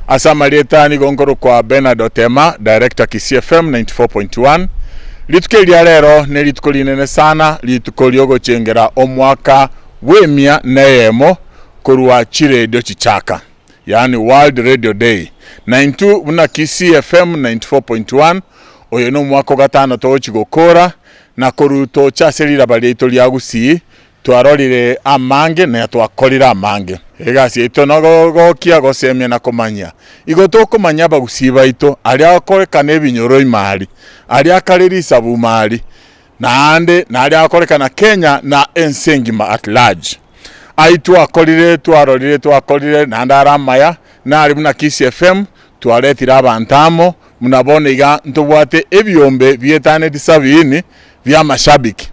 Asamalieta ni gongoro kwa Bernard Otema, Director Kisii FM 94.1. Lituko lya lero ne lituko linene sana, lituko lyogochengera omwaka wemia neyemo kurwa chiredio chichaka. Yani World Radio Day. 92 buna Kisii FM 94.1. Oyo no mwaka gatano tochigokora na koruto chaselira balito lya Gusii. Twarorire amange na twakorira amange. Egasi ito nogokia gosemya na komanya. Igoto komanya Bagusii baito ali akorekana ebinyoro imali. Ali akarerisa bumali. Na ande na ali akorekana Kenya na ensengima at large. Aitu akorire twarorire na ndaramaya na ali muna Kisii FM twaretira abantamo munabone iga ntobwate ebyombe byetane disabini bya mashabiki.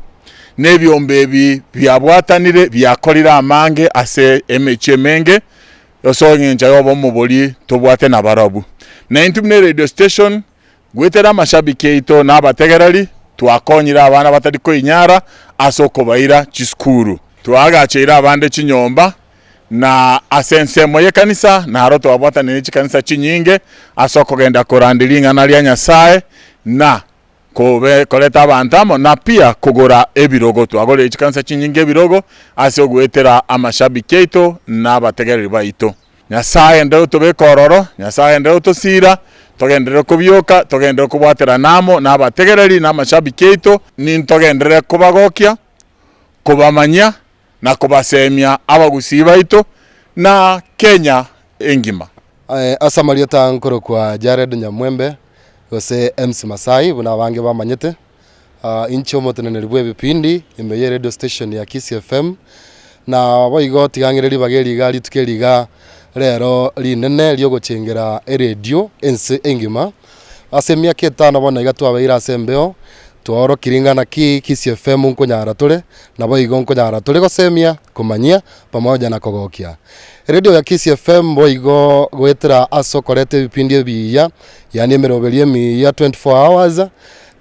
Nebyombe ebi byabwatanire byakorira amange ase emechemenge osongenja yobo muboli tobwate na barabu 92 radio station gwetera mashabiki ito nabategerali twakonyira abana batadiko inyara asoko baira chiskuru twagachira abande chinyomba na asense moye kanisa na haroto wabwatanire chikanisa chinyinge asoko genda korandilinga na lya Nyasaye na koleta abantamo na pia kugora ebirogo twagore chikanisa chinyinge ebirogo ase ogwetera amashabiki ito na bategereri baito. Nyasaye ndeo tobekororo, Nyasaye ndeo tosira, togendere kubyoka, togendere kubwatera namo na bategereri na amashabiki ito ni togendere kubagokia, kubamanya na kubasemya Abagusii baito na Kenya engima. Asamalieta nkoro kwa Jared Nyamwembe gose MC Masai buna bange bamanyete incho motenene bwe bipindi imeye radio station ya Kisii FM na boigo tigangireri bageri gali tukeriga rero linene lyogochengera radio ense engima asemia ketano bona igatwabeira asembeo tworo kiringana Kisii FM nkonyara tole na boigo nkonyara tole gosemia kumanyia pamoja na kogokia radio ya Kisii FM boigo gwetera asokorete bipindi biya yani emeroberie miya 24 hours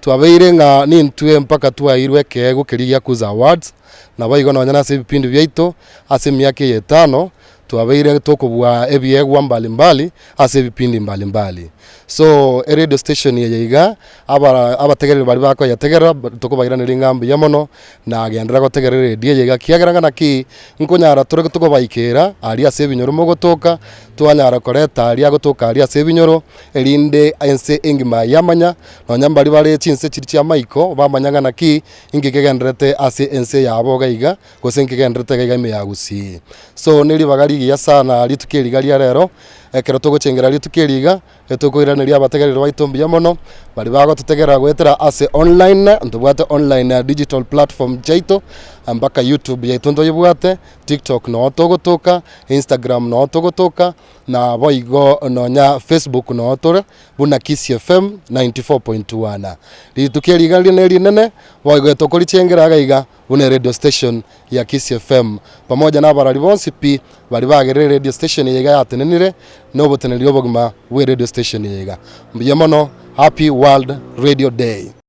twabeire nga nintwe mpaka twairwe kego kiriya kuza awards na boigo nonyana se bipindi byaito ase myaka yetano twabeire tokubwa ebyegwa mbalimbali ase bipindi mbalimbali so radio station yeiga abategereri bari bako yategera tokubaira niringambi yamono na agendera gotegerera radio yeiga kiageranga ki nkonyara tore tokubaikera ali ase binyoro mogotoka twanyara koreta ali agotoka ali ase binyoro elinde ense engima yamanya nonyambali bari chinse chiri ya maiko bamanyanga ki ingikegenderete ase ense yabo gaiga gosenkigenderete gaiga me ya Gusii so nili bagari ya sana litukeriga lya rero ekero togochengera litukeriga etokoiraniria abategereri baitombi yamono bali bago tutegera gwetera ase online ntubwate online digital platform jaito ambaka YouTube yaitondo yibwate TikTok no togotoka Instagram no togotoka na boigo nonya Facebook no tore buna Kisii FM 94.1 litukeriga linene boigo tokolichengera gaiga buna radio station ya Kisii FM pamoja na barali bonsi pi bali bagere radio station yega yatenenire no botenelio bogma we radio station yega mbiyamono. Happy World Radio Day.